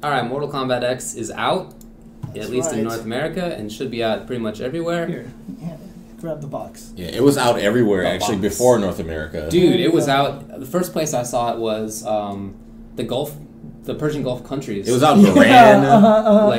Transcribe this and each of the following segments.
All right, Mortal Kombat X is out, at least in North America, and should be out pretty much everywhere. Here, grab the box. Yeah, it was out everywhere actually before North America. Dude, it was out. The first place I saw it was the Persian Gulf countries. It was out in Iran.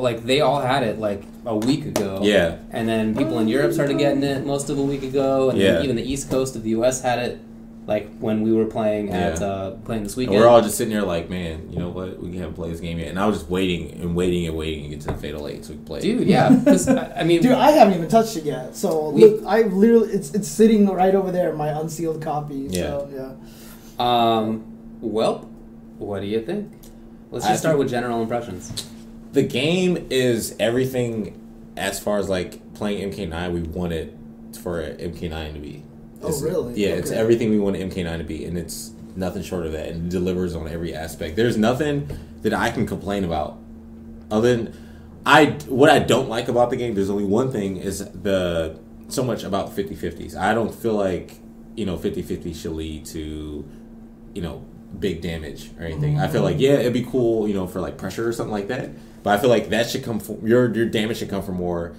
Like they all had it like a week ago. Yeah. And then people in Europe started getting it most of a week ago, and then even the East Coast of the US had it. Like when we were playing at playing this weekend, and we're all just sitting there like, man, you know what? We haven't played this game yet, and I was just waiting to get to the Fatal 8 so we could play. Dude, yeah, I mean, dude, I haven't even touched it yet. So look, I literally, it's sitting right over there, my unsealed copy. So well, what do you think? Let's just start with general impressions. The game is everything as far as like playing MK9 we wanted for MK9 to be. Oh, really? Yeah, it's everything we want MK9 to be, and it's nothing short of that, and it delivers on every aspect. There's nothing that I can complain about. Other than what I don't like about the game, there's only one thing, is so much about 50-50s. I don't feel like, 50-50 should lead to, big damage or anything. I feel like, it'd be cool, for like pressure or something like that, but I feel like that should come from, your damage should come from more,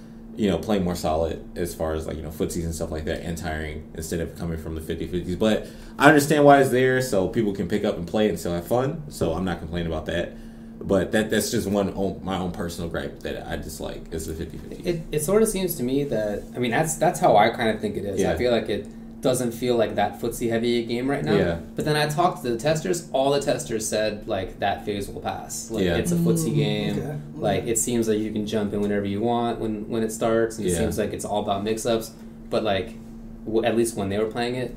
playing more solid as far as like, footsies and stuff like that, and tiring instead of coming from the 50-50s. But I understand why it's there, so people can pick up and play it and still have fun. So I'm not complaining about that. But that's just my own personal gripe that I dislike is the 50-50. It sort of seems to me that, I mean, that's how I kind of think it is. Yeah. I feel like it doesn't feel like that footsie heavy a game right now. Yeah. But then I talked to the testers. All the testers said like that phase will pass. Like it's a footsie game. Okay. Like it seems like you can jump in whenever you want when it starts, and it seems like it's all about mix-ups. But like at least when they were playing it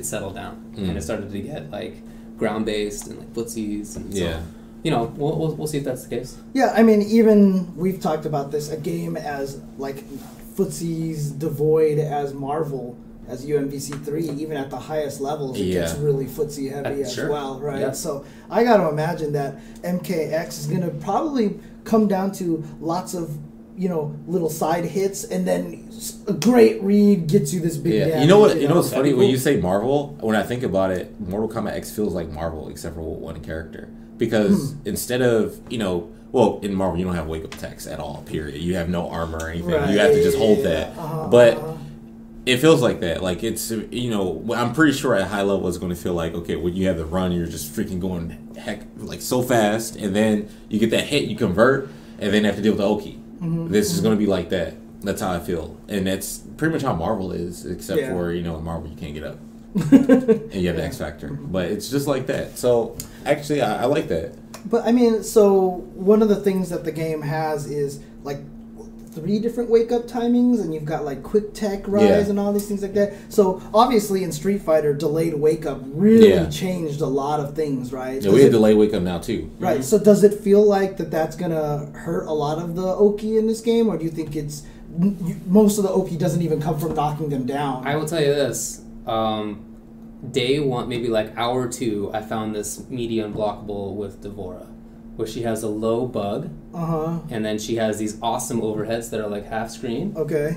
settled down and it started to get like ground based and like footsies and so. We'll see if that's the case. Yeah, I mean, even we've talked about this. A game as like footsies devoid as Marvel. As UMVC3, even at the highest levels, it gets really footsie heavy as well, right? Yeah. So I got to imagine that MKX is going to probably come down to lots of, little side hits, and then a great read gets you this big damage. You know what's funny? When you say Marvel, when I think about it, Mortal Kombat X feels like Marvel, except for one character. Because instead of, well, in Marvel, you don't have wake-up text at all, period. You have no armor or anything. Right. You have to just hold that. But it feels like that. Like it's, I'm pretty sure at high level it's going to feel like, okay, when you have the run, you're just freaking going like so fast, and then you get that hit, you convert, and then have to deal with the Oki. This is going to be like that. That's how I feel, and that's pretty much how Marvel is, except for in Marvel you can't get up, and you have the X Factor, but it's just like that. So actually, I like that. But I mean, so one of the things that the game has is like 3 different wake-up timings, and you've got like quick tech rise and all these things like that. So obviously in Street Fighter, delayed wake-up really changed a lot of things, right? Yeah, we have delayed wake-up now too. Right. So does it feel like that's going to hurt a lot of the Oki in this game, or do you think it's most of the Oki doesn't even come from knocking them down? I will tell you this. Day 1, maybe like hour 2, I found this media unblockable with Devora, where she has a low bug, and then she has these awesome overheads that are like half screen. Okay.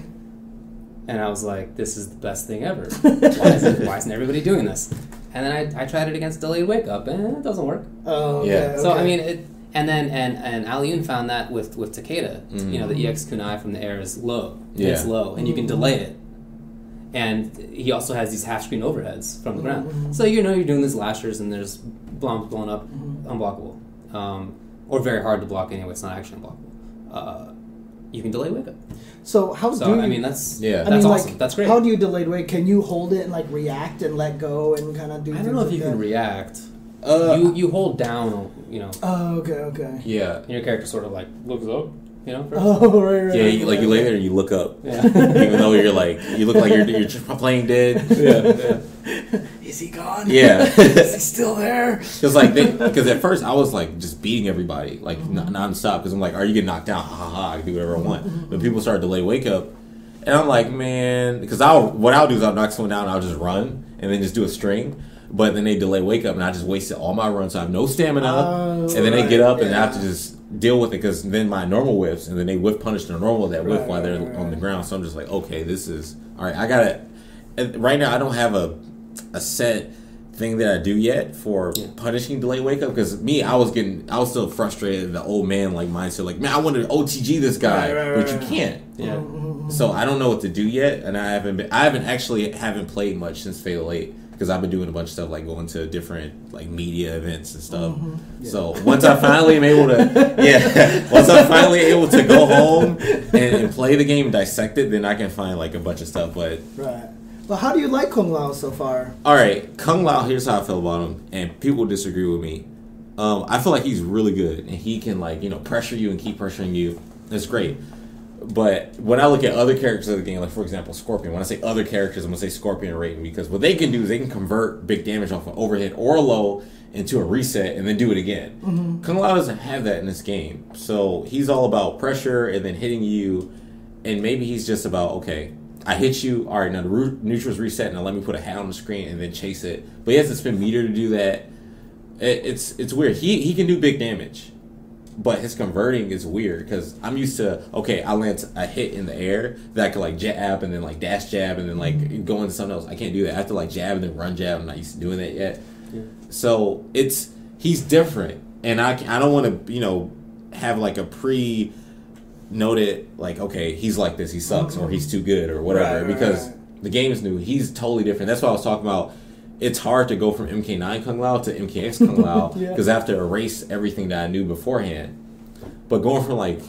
And I was like, this is the best thing ever. Why isn't everybody doing this? And then I tried it against delayed wake up, and it doesn't work. Oh, okay. Yeah. So I mean, and Alioun found that with Takeda. The EX kunai from the air is low. Yeah. It's low, and you can delay it. And he also has these half screen overheads from the ground. So you're doing these lashers, and there's bombs blowing up, unblockable. Or very hard to block anyway. It's not actually unblockable. You can delay wake up. So I mean, that's awesome. Like, that's great. How do you delay wake? Can you hold it and like react and let go and kind of do? I don't know if you can react. You hold down. Oh, okay. Yeah. And your character sort of like looks up. Oh, right. Yeah, you lay there and you look up. Yeah. Even though you look like you're just playing dead. Yeah. Is he gone? Yeah. Is he still there? Because at first I was like just beating everybody like nonstop, because I'm like, are you getting knocked down? Ha, I can do whatever I want. But people started to delay wake up, and I'm like, man, because what I'll do is I'll knock someone down and I'll just run and then just do a string. But then they delay wake up, and I just wasted all my runs, so I have no stamina. And then they get up and I have to just deal with it, because then my normal whiffs, and then they whiff punish the normal that whiff while they're on the ground. So I'm just like, okay, this is all right. I got it. Right now I don't have a set thing that I do yet for punishing delayed wake up, because me, I was still frustrated, the old man like mindset, like, man, I want to OTG this guy, but you can't. Yeah. So I don't know what to do yet, and I haven't played much since Fatal 8, because I've been doing a bunch of stuff like going to different like media events and stuff. So once I finally am able to go home and play the game and dissect it, then I can find like a bunch of stuff. But Well, how do you like Kung Lao so far? All right, Kung Lao, here's how I feel about him, and people disagree with me. I feel like he's really good, and he can like, pressure you and keep pressuring you. That's great. But when I look at other characters of the game, like for example Scorpion, when I say other characters, I'm going to say Scorpion and Raiden, because what they can do is they can convert big damage off an overhit or a low into a reset and then do it again. Kung Lao doesn't have that in this game. So he's all about pressure and then hitting you, and maybe he's just about, okay, I hit you, all right, now the neutral's reset, now let me put a hat on the screen and then chase it. But he has to spend meter to do that. It's weird. He can do big damage, but his converting is weird, because I'm used to, okay, I land a hit in the air that I could like jab and then like dash jab and then like go into something else. I can't do that. I have to like jab and then run jab. I'm not used to doing that yet. So he's different, and I don't want to have like a pre-noted like, okay, he's like this, he sucks, or he's too good or whatever, because the game is new. He's totally different. That's why I was talking about. It's hard to go from MK9 Kung Lao to MKX Kung Lao, because I have to erase everything that I knew beforehand. But going from like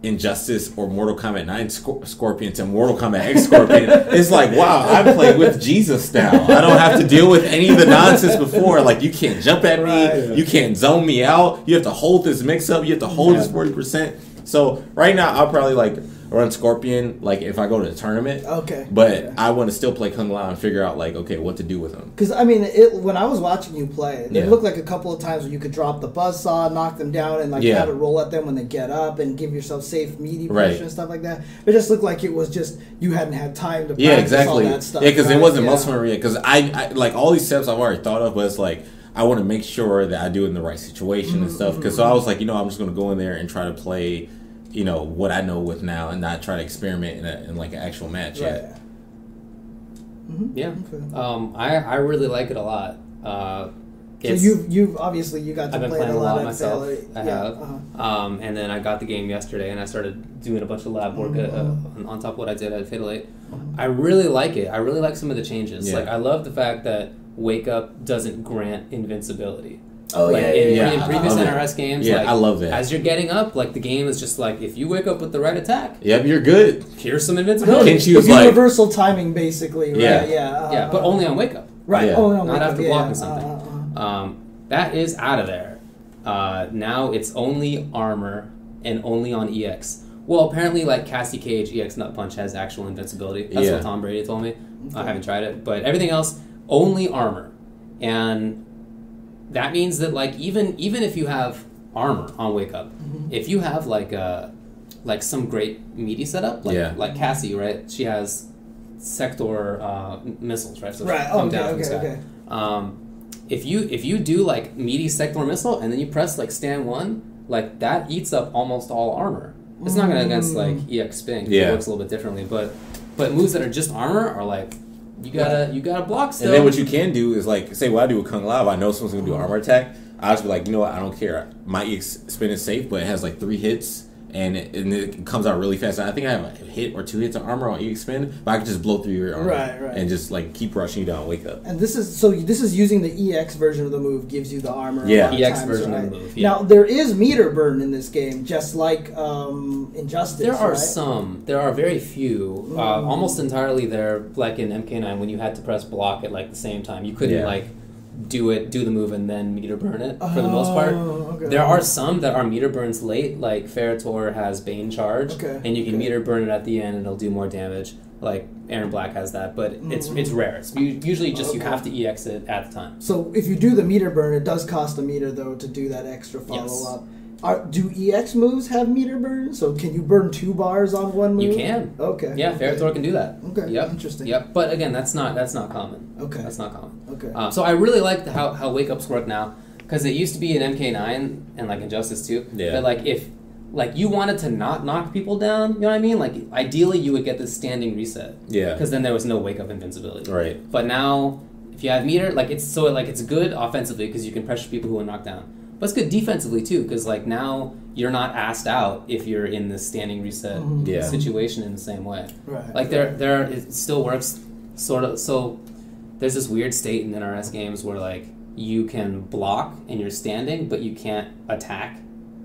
Injustice or Mortal Kombat 9 Scorpion to Mortal Kombat X Scorpion, it's like, wow, I played with Jesus now. I don't have to deal with any of the nonsense before. Like, you can't jump at me, you can't zone me out, you have to hold this mix up, you have to hold this 40%. So right now I'll probably like run Scorpion like if I go to a tournament. But I want to still play Kung Lao and figure out like, okay, what to do with him. Because I mean, when I was watching you play, it looked like a couple of times where you could drop the buzzsaw, knock them down, and like have it roll at them when they get up, and give yourself safe meaty pressure and stuff like that. It just looked like it was just you hadn't had time to practice all that stuff. Because it wasn't muscle memory yet. Because I like all these steps I've already thought of, but it's like I want to make sure that I do it in the right situation and stuff. Because so I was like, I'm just going to go in there and try to play what I know with now, and not try to experiment in like an actual match yet. I really like it a lot. So you've obviously got to I've been play playing a lot myself. I have. And then I got the game yesterday, and I started doing a bunch of lab work on top of what I did at Fatal 8. I really like it. I really like some of the changes. Like, I love the fact that Wake Up doesn't grant invincibility. In previous NRS games, I love that. As you're getting up, like the game is just like, if you wake up with the right attack, you're good. Here's some invincibility. It's universal timing, basically. Right? But only on wake up. Right. Only on not wake after up. blocking something. That is out of there. Now it's only armor and only on EX. Well, apparently, like Cassie Cage, EX Nut Punch has actual invincibility. That's what Tom Brady told me. I haven't tried it, but everything else only armor, and that means that like even if you have armor on Wake Up, if you have like some great meaty setup, like Cassie, right? She has sector missiles, right? So come down from the sky. If you do like meaty sector missile and then you press like stand 1, like that eats up almost all armor. It's not gonna against like EX spin. It works a little bit differently, but moves that are just armor are like. You gotta block still. And then what you can do is like, say what I do with Kung Lao, I know someone's gonna do an armor attack, I'll just be like, you know what, I don't care. My EX spin is safe, but it has like 3 hits and it comes out really fast. And I think I have a hit or 2 hits of armor on EX spin, but I can just blow through your armor and just like keep rushing you down, Wake Up. And this is using the EX version of the move, gives you the armor. EX version of the move. Now there is meter burn in this game, just like Injustice. There are some. There are very few. Almost entirely there, like in MK9, when you had to press block at like the same time, you couldn't like do the move and then meter burn it for the most part. There are some that are meter burns late, like Torr has Bane Charge, and you can meter burn it at the end and it'll do more damage. Like Aaron Black has that, but it's rare. It's usually just you have to EX it at the time. So if you do the meter burn, it does cost a meter though to do that extra follow up. Do EX moves have meter burn? So can you burn 2 bars on one move? You can. Yeah, Torr can do that. Interesting. But again, that's not common. That's not common. So I really like how Wake Ups work now, because it used to be in MK9 and like Injustice 2 that like if like you wanted to not knock people down, you know what I mean? Like ideally you would get this standing reset. Because then there was no Wake Up invincibility. Right. But now if you have meter, like it's good offensively because you can pressure people who are knocked down. But it's good defensively too because like now you're not asked out if you're in this standing reset situation in the same way. Right. Like it still works sort of. So there's this weird state in NRS games where like you can block and you're standing, but you can't attack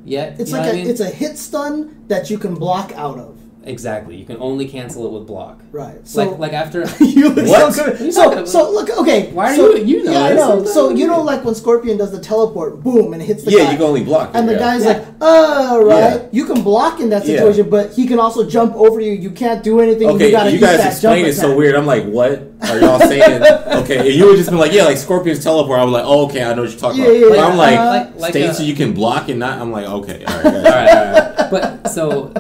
yet. It's like it's a hit stun that you can block out of. Exactly. You can only cancel it with block. Right. So like after you look so good. So look, okay. Why are you know? Yeah, I know. So you know, like when Scorpion does the teleport, boom, and it hits the guy. Yeah, you can only block. And the guy's like, right. Yeah. You can block in that situation, but he can also jump over you. You can't do anything. Okay, you guys explain it so weird. I'm like, what are y'all saying? Okay, and you would just be like, yeah, like Scorpion's teleport. I was like, oh, okay, I know what you're talking about. But I'm like states so you can block and not. I'm like, okay, all right. all right. But so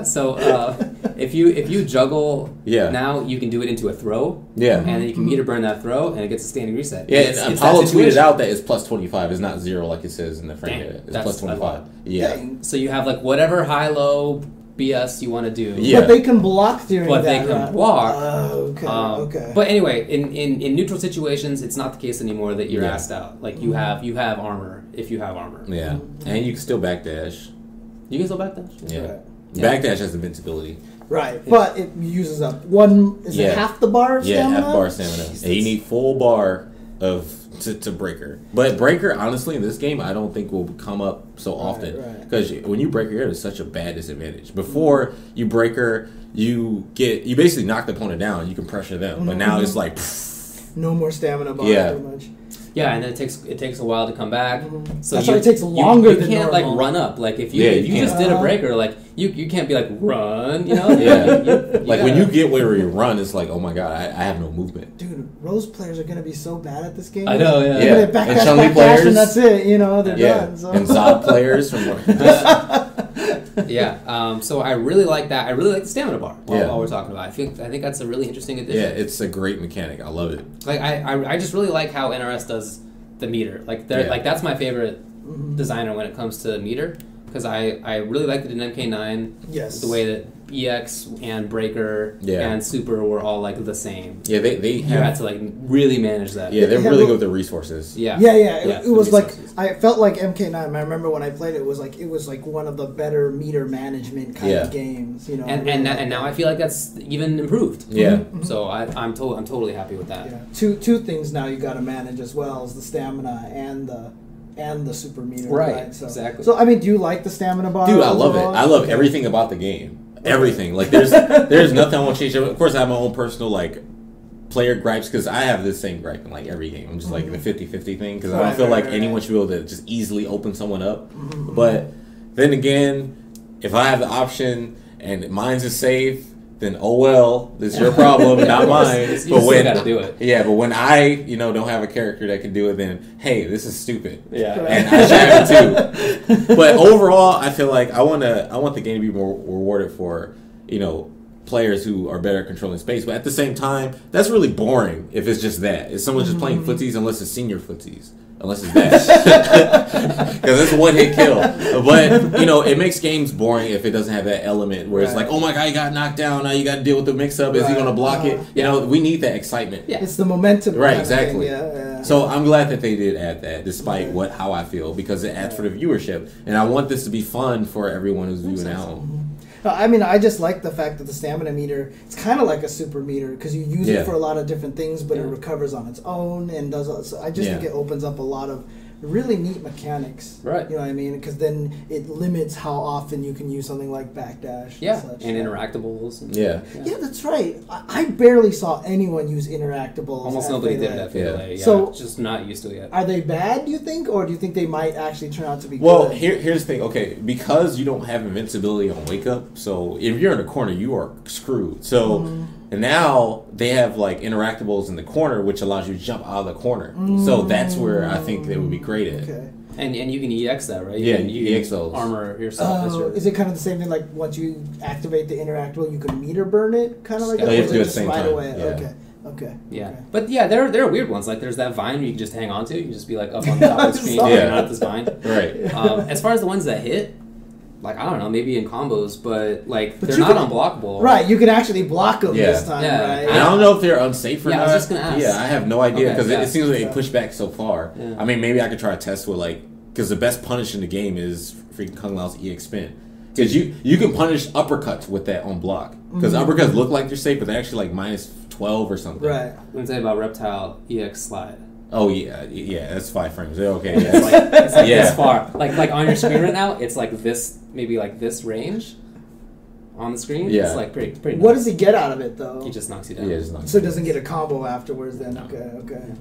if you juggle now, you can do it into a throw. Yeah. And then you can meter burn that throw, and it gets a standing reset. Yeah, and Apollo tweeted out that it's plus 25. It's not 0 like it says in the frame data. It's plus 25. Yeah. Dang. So you have like whatever high-low BS you want to do. Yeah. But they can block during that. But they can block. Okay. But anyway, in neutral situations, it's not the case anymore that you're asked out. Like you have armor if you have armor. Yeah. And you can still backdash. You can still backdash? Yeah. Right. Backdash has invincibility. Right, but it uses up it half the bar of stamina? Yeah, half bar stamina. And you need full bar to Breaker. But Breaker, honestly, in this game, I don't think will come up so often. Because when you Breaker, it's such a bad disadvantage. Before you Breaker, you basically knock the opponent down. You can pressure them. But now it's like... no more stamina bar pretty much. Yeah, and then it takes a while to come back. So that's why it takes longer than normal. You can't like run up. Like if you just did a Breaker, like you can't be like run. You know? Yeah. When you get where you run, it's like, oh my god, I have no movement. Dude, Rose players are gonna be so bad at this game. I know. Yeah. And Chun-Li players, and that's it. You know, they're done. So. And Zod players from. So I really like that. I really like the stamina bar while we're talking about it. I think that's a really interesting addition. Yeah, it's a great mechanic. I love it. Like I just really like how NRS does the meter. Like that's my favorite designer when it comes to meter because I really liked it in MK9. Yes. The way that EX and Breaker and Super were all like the same. Yeah, they had to like really manage that. Yeah, they're really good with the reresources. It was like I felt like MK9. I remember when I played it was like one of the better meter management kind of games. You know, and now I feel like that's even improved. Yeah. So I'm totally happy with that. Yeah. Two things now you got to manage as well as the stamina and the super meter. Right. So, exactly. So I mean, do you like the stamina bar? Dude, I love it. I love everything about the game. Everything. Like there's nothing I want to change. Of course, I have my own personal like player gripes because I have this same gripe in like every game. I'm just like the 50-50 thing because I don't feel like anyone should be able to just easily open someone up. But then again, if I have the option and mine's is safe, then oh well, this is your problem, not mine. But when gotta do it. Yeah, but when I don't have a character that can do it, then hey, this is stupid. Yeah, and I should have it too. But overall, I feel like I want the game to be more rewarded for players who are better at controlling space. But at the same time, that's really boring if it's just that. If someone's just playing footsies, unless it's senior footsies. Unless it's that. Because it's a one-hit kill. But, it makes games boring if it doesn't have that element where it's like, oh my god, you got knocked down, now you got to deal with the mix-up. Is he going to block it? We need that excitement. Yeah. It's the momentum. Right, exactly. Yeah. So I'm glad that they did add that, despite how I feel, because it adds for the viewership. And I want this to be fun for everyone who's viewing at home. I mean, I just like the fact that the stamina meter, it's kind of like a super meter because you use it for a lot of different things, but it recovers on its own and does. So I just think it opens up a lot of really neat mechanics. Right. You know what I mean? Because then it limits how often you can use something like backdash. Yeah. And such. And interactables. And yeah, that's right. I barely saw anyone use interactables. Almost nobody did that. Yeah. So just not used to it yet. Are they bad, do you think? Or do you think they might actually turn out to be good? Well, here's the thing. Okay, because you don't have invincibility on wake up, so if you're in a corner, you are screwed. So... And now they have like interactables in the corner, which allows you to jump out of the corner. So that's where I think they would be great at. Okay. And you can EX that, right? You EX those. Armor yourself. Is it kind of the same thing? Like once you activate the interactable, you can meter burn it, kind of like that. You have to do it at the same time. Away? Yeah. Okay. Yeah. Okay. But there are weird ones. Like there's that vine where you can just hang on to. You can just be like up on top of the screen and not this vine. Right. As far as the ones that hit. like, I don't know, maybe in combos, but like they're not unblockable. Right, you can actually block them this time, right? I don't know if they're unsafe or not. I was just gonna ask. Yeah, I have no idea because it seems like they push back so far. Yeah. I mean, maybe I could try a test with like, because the best punish in the game is freaking Kung Lao's EX spin. Because you can punish uppercuts with that on block. Because uppercuts look like they're safe, but they're actually like minus 12 or something. Right. Let me tell you about Reptile EX slide. Oh yeah, that's 5 frames. Okay, yeah. It's like this far. Like on your screen right now, it's like this, maybe like this range on the screen. Yeah. It's like pretty What nice. does he get out of it though? He just knocks you down. Yeah, just knocks so he doesn't get a combo afterwards then? No. Okay.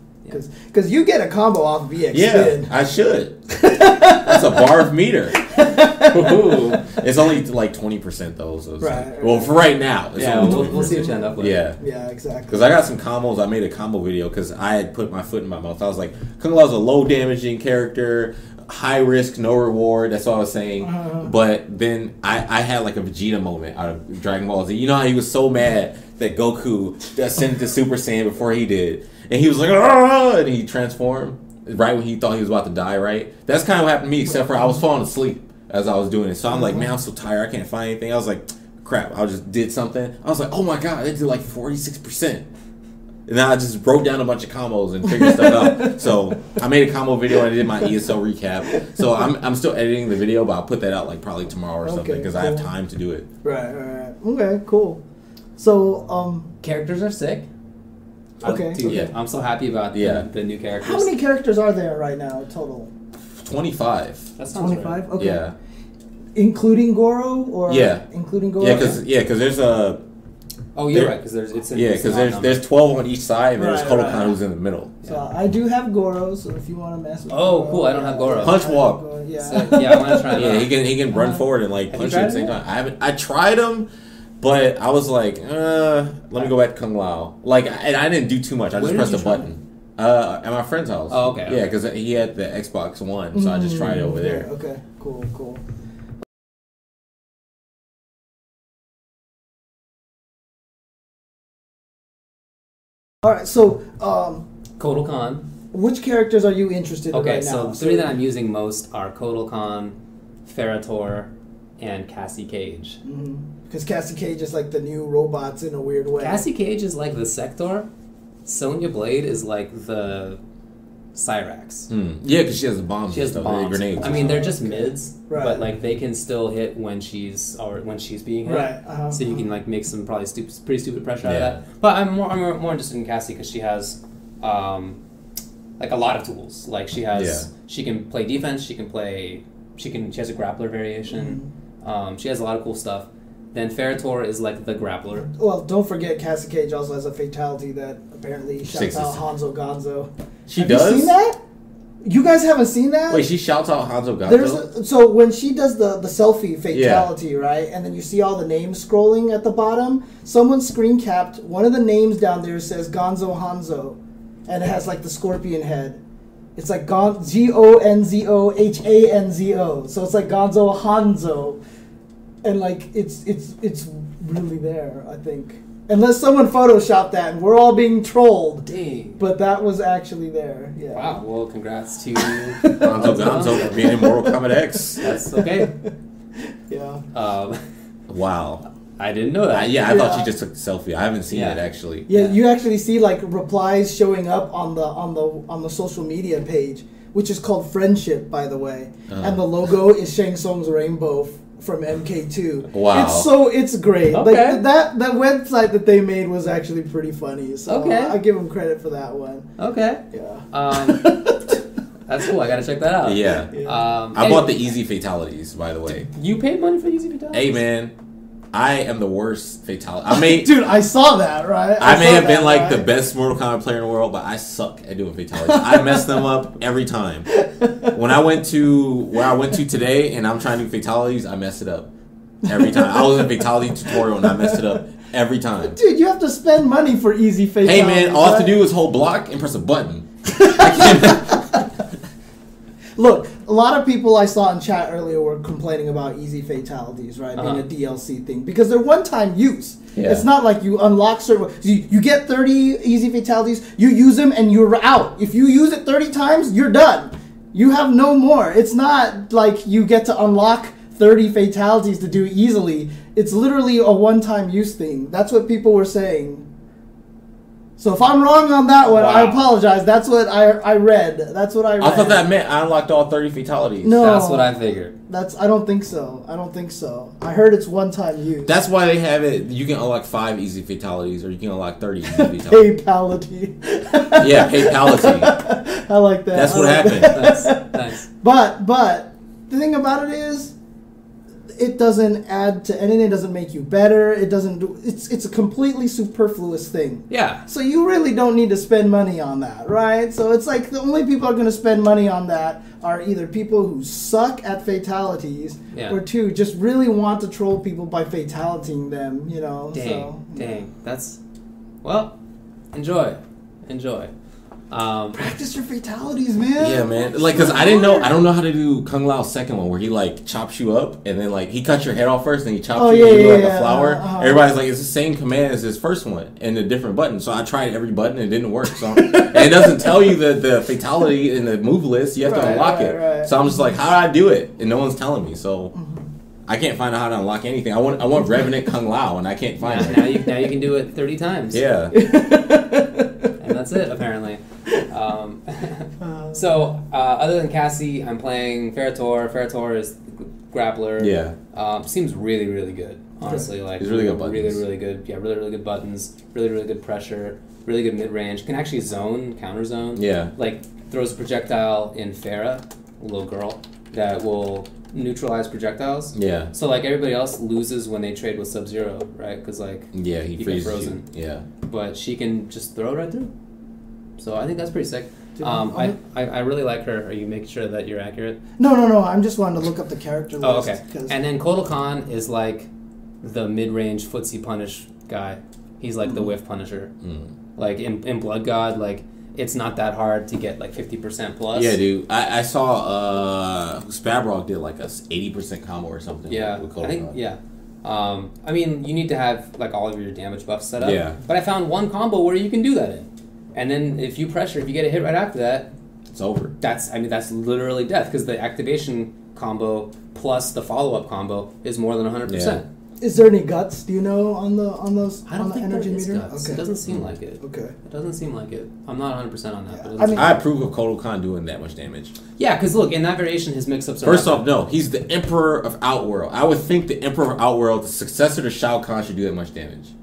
Because you get a combo off of EX spin. I should. That's a bar of meter. It's only like 20% though. So it's well, for right now. We'll see what you end up with. Yeah, exactly. Because I got some combos. I made a combo video because I had put my foot in my mouth. I was like, Kung Lao's a low damaging character, high risk, no reward. That's all I was saying. But then I had like a Vegeta moment out of Dragon Ball Z. You know how he was so mad that Goku ascended to Super Saiyan before he did. And he was like, "Argh!" And he transformed right when he thought he was about to die, right? That's kind of what happened to me, except for I was falling asleep as I was doing it. So I'm like, man, I'm so tired. I can't find anything. I was like, crap, I just did something. I was like, oh my God, they did like 46%. And then I just wrote down a bunch of combos and figured stuff out. So I made a combo video and I did my ESL recap. So I'm still editing the video, but I'll put that out like probably tomorrow or something because I have time to do it. Right. Okay, cool. So, characters are sick. Okay. Dude, I'm so happy about the new characters. How many characters are there right now total? 25. That sounds 25? right. Okay. Yeah. Including Goro or including Goro? Yeah, because there's a. Oh, you're right. Because there's 12 on each side, and there's Kotal Kahn who's in the middle. So I do have Goro, so if you want to mess with. Oh, Goro, cool! I don't have Goro. Punch walk. I want to try that. Yeah, he can run forward and like punch you at the same time. I tried him. But I was like, let me go back to Kung Lao. Like, and I didn't do too much. I just pressed a button at my friend's house. Oh, okay. Yeah, because he had the Xbox One, so I just tried it over there. Okay, cool. All right, so Kotal Kahn. Which characters are you interested in right now? Okay, so the 3 that I'm using most are Kotal Kahn, Ferro, and Cassie Cage. Because Cassie Cage is like the new robots in a weird way. Cassie Cage is like the Sector. Sonya Blade is like the Cyrax. Yeah, because she has bombs. She has bombs. Grenades. I mean, they're just mids, but like they can still hit when she's being hit. Right. So you can like make some probably pretty stupid pressure out of that. But I'm more interested in Cassie because she has like a lot of tools. Like she can play defense. She has a grappler variation. She has a lot of cool stuff. Then Ferro is like the grappler. Well, don't forget Cassie Cage also has a fatality that apparently shouts out Hanzo Gonzo. Have you seen that? You guys haven't seen that? Wait, she shouts out Hanzo Gonzo? So when she does the selfie fatality, right, and then you see all the names scrolling at the bottom, someone screen capped, one of the names down there says Gonzo Hanzo, and it has like the scorpion head. It's like Gonzo, so it's like Gonzo Hanzo. And like it's really there, I think. Unless someone photoshopped that and we're all being trolled. Dang. But that was actually there. Yeah. Wow. Well, congrats to Gonzo for being in Mortal Kombat X. That's okay. Yeah. Wow. I didn't know that. I thought she just took a selfie. I haven't seen it actually. Yeah, you actually see like replies showing up on the social media page, which is called Friendship, by the way. And the logo is Shang Tsung's rainbow from MK2. Wow. It's great. Okay. Like that website that they made was actually pretty funny. So I give them credit for that one. Okay. Yeah. That's cool. I gotta check that out. Yeah. I bought the easy fatalities, by the way. You paid money for easy fatalities? Hey man, I am the worst fatality. Dude, I saw that, right? I may have been like the best Mortal Kombat player in the world, but I suck at doing fatalities. I mess them up every time. When I went to where I went to today and I'm trying to do fatalities, I mess it up every time. I was in a fatality tutorial and I messed it up every time. Dude, you have to spend money for easy fatalities. Hey man, all I have to do is hold block and press a button. I can't. Look, a lot of people I saw in chat earlier were complaining about easy fatalities, right? Being a DLC thing. Because they're one-time use. Yeah. It's not like you unlock certain... You get 30 easy fatalities, you use them, and you're out. If you use it 30 times, you're done. You have no more. It's not like you get to unlock 30 fatalities to do easily. It's literally a one-time use thing. That's what people were saying. So if I'm wrong on that one, I apologize. That's what I read. That's what I read. I thought that meant I unlocked all 30 fatalities. No. That's what I figured. I don't think so. I heard it's one-time use. That's why they have it. You can unlock 5 easy fatalities, or you can unlock 30 easy fatalities. Fatality. Yeah, fatality. I like that. That's what happened. Nice. But the thing about it is, it doesn't add to anything. It doesn't make you better. It doesn't do. It's a completely superfluous thing. Yeah. So you really don't need to spend money on that, right? So it's like the only people are going to spend money on that are either people who suck at fatalities, or 2, just really want to troll people by fatalitying them. You know. Dang. That's enjoy. Practice your fatalities, man. Yeah, man. Like, cause I don't know how to do Kung Lao's second one, where he like chops you up and then like he cuts your head off first, and he chops you like a flower. Everybody's like, it's the same command as his first one and a different button. So I tried every button and it didn't work. So and it doesn't tell you the fatality in the move list. You have to unlock it. Right. So I'm just like, how do I do it? And no one's telling me. So I can't find out how to unlock anything. I want Revenant Kung Lao, and I can't find it. Now you can do it 30 times. Yeah. And that's it, apparently. So, other than Cassie, I'm playing Ferro. Ferro is grappler. Yeah. Seems really, really good. Honestly, like he's really good buttons. Really, really good. Yeah, really, really good buttons. Really, really good pressure. Really good mid range. Can actually counter zone. Yeah. Like throws a projectile in Ferro, a little girl, that will neutralize projectiles. Yeah. So like everybody else loses when they trade with Sub-Zero, right? Because like he freezes frozen. You. Yeah. But she can just throw right through. So I think that's pretty sick. I really like her. Are you making sure that you're accurate? No. I'm just wanting to look up the character list. Oh, okay. And then Kotal Kahn is like the mid-range footsie punish guy. He's like the whiff punisher. Like in Blood God, like it's not that hard to get like 50% plus. Yeah, dude. I saw Spabrog did like a 80% combo or something. Yeah, with Kotal I think Kahn. yeah. I mean, you need to have like all of your damage buffs set up. Yeah. But I found one combo where you can do that in. And then if you pressure, if you get a hit right after that, it's over. That's literally death, because the activation combo plus the follow-up combo is more than 100%. Yeah. Is there any guts? Do you know on those? I don't think energy there is meter? guts. Okay. It doesn't seem like it. Okay. It doesn't seem like it. I'm not 100% on that. Yeah. But I approve of Kotal Kahn doing that much damage. Yeah, because look, in that variation, his mix-ups are... First off, no. He's the Emperor of Outworld. I would think the Emperor of Outworld, the successor to Shao Kahn, should do that much damage.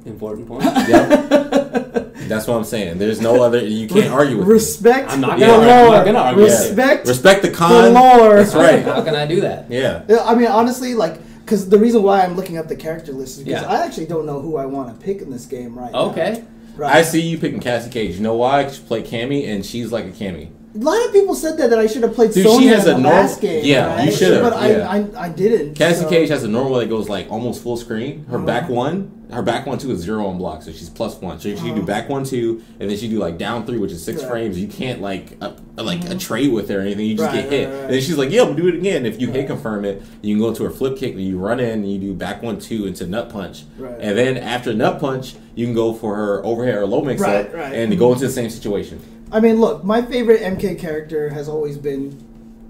Important point. Yep. That's what I'm saying. There's no other... You can't argue with respect me. I'm not the gonna lore. I'm not gonna argue. Respect the Kahn. The lore. That's right. How can I do that? Yeah. I mean, honestly, like... Because the reason why I'm looking up the character list is because I actually don't know who I want to pick in this game right now. Okay. Right. I see you picking Cassie Cage. You know why? Because you play Cammy, and she's like a Cammy. A lot of people said that I should have played Dude, Sonya she has in a the last game. Yeah, right? you should have. But yeah. I didn't. Cassie Cage has a normal that goes like almost full screen. Her back one 2 is 0 on block, so she's +1. So she can do back 1, 2, and then she do like down 3, which is 6 frames. You can't like a trade with her or anything. You just get hit. And then she's like, "Yeah, we'll do it again." If you hit confirm it, you can go into her flip kick, and you run in, and you do back 1, 2 into nut punch. Right. And then after nut punch, you can go for her overhead or low mix up, and go into the same situation. I mean, look, my favorite MK character has always been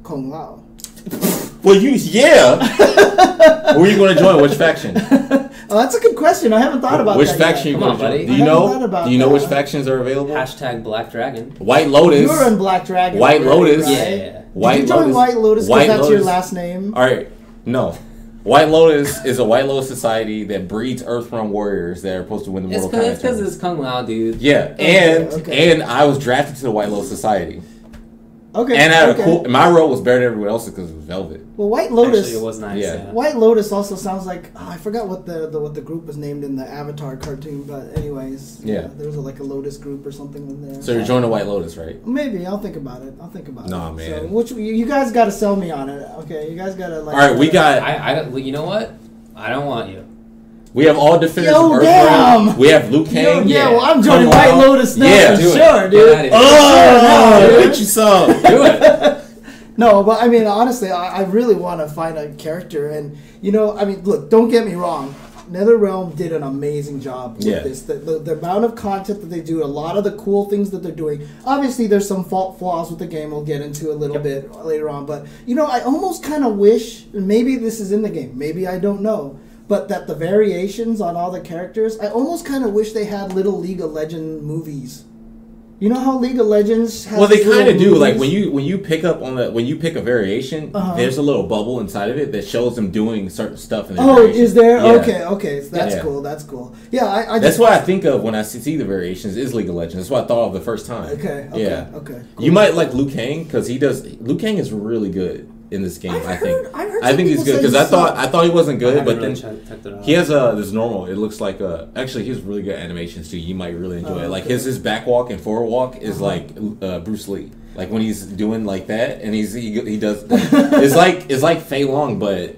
Kung Lao. Well, Where are you going to join? Which faction? Oh, that's a good question. I haven't thought about which that faction yet. you going to join? buddy. Do you know which factions are available? # Black Dragon. White Lotus. You're in Black Dragon. White Lotus. Right? Yeah. White Did you join Lotus. White Lotus because that's your last name? All right. No. White Lotus is a White Lotus society that breeds Earthrealm warriors that are supposed to win the Mortal Kombat. It's because it's Kung Lao, dude. Yeah, and I was drafted to the White Lotus society. Okay. And I had my role was better than everyone else's because it was Velvet. Well, White Lotus. Actually, it was nice. Yeah. White Lotus also sounds like I forgot what the group was named in the Avatar cartoon, but anyways, there was like a Lotus group or something in there. So you're joining White Lotus, right? Maybe I'll think about it. Nah, man. So, you guys got to sell me on it. Okay, you guys got to like. All right, we got. I you know what? I don't want you. We have all defenders Yo, of damn. Earthrealm. We have Liu Kang. Well, I'm joining White Lotus now for sure, dude. Get you some. Do it. No, but I mean, honestly, I really want to find a character, and I mean, look, don't get me wrong. NetherRealm did an amazing job with this. The amount of content that they do, a lot of the cool things that they're doing. Obviously, there's some flaws with the game we'll get into a little bit later on. But, I almost kind of wish, maybe this is in the game, maybe I don't know, but that the variations on all the characters, I almost kind of wish they had little League of Legends movies. You know how League of Legends has they kind of do. Like when you pick up on when you pick a variation, there's a little bubble inside of it that shows them doing certain stuff. In variation. Is there? Yeah. Okay. So that's cool. That's cool. Yeah, that's what I think of when I see the variations is League of Legends. That's what I thought of the first time. Okay. Cool. You might like Liu Kang because Liu Kang is really good in this game. I think he's good because I thought he wasn't good, but then he has this normal. It looks like actually he has really good animations too. You might really enjoy it. Like his back walk and forward walk is like Bruce Lee. Like when he's doing like that and he does it's like Fei Long, but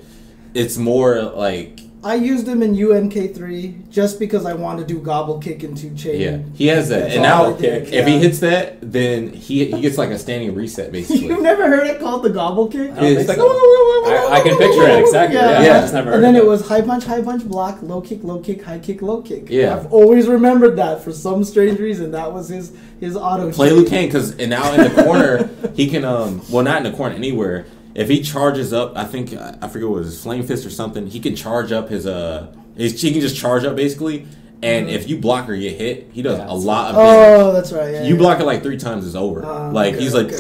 it's more like. I used him in UMK3 just because I wanted to do gobble kick and 2 chain. Yeah, he has that. And now, if he hits that, then he gets like a standing reset, basically. You've never heard it called the gobble kick? It's like, I can picture it, exactly. Yeah. I just never heard and then it was high punch, block, low kick, high kick, low kick. Yeah. I've always remembered that for some strange reason. That was his auto play Liu Kang, because now in the corner, he can, not in the corner, anywhere. If he charges up, I forget what it was, his flame fist or something, he can charge up he can just charge up basically, and if you block or get hit, he does a lot of damage. Oh, that's right. Yeah, you block it like 3 times, it's over. He's like...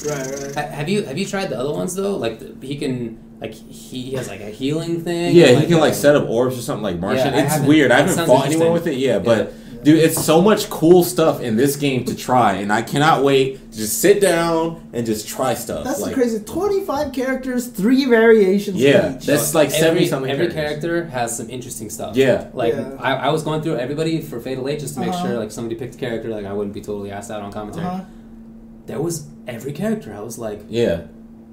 Right. Have you tried the other ones though? Like he can... Like, he has, like, a healing thing? Yeah, he can, like, set up orbs or something like Martian. It's weird. I haven't fought anyone with it, but... Dude, it's so much cool stuff in this game to try, and I cannot wait to just sit down and just try stuff. That's like, crazy. 25 characters, 3 variations each. That's like 70-something Every character has some interesting stuff. Yeah. I was going through everybody for Fatal 8 just to make sure, like, somebody picked a character, like, I wouldn't be totally asked out on commentary. There was every character. I was like... Yeah.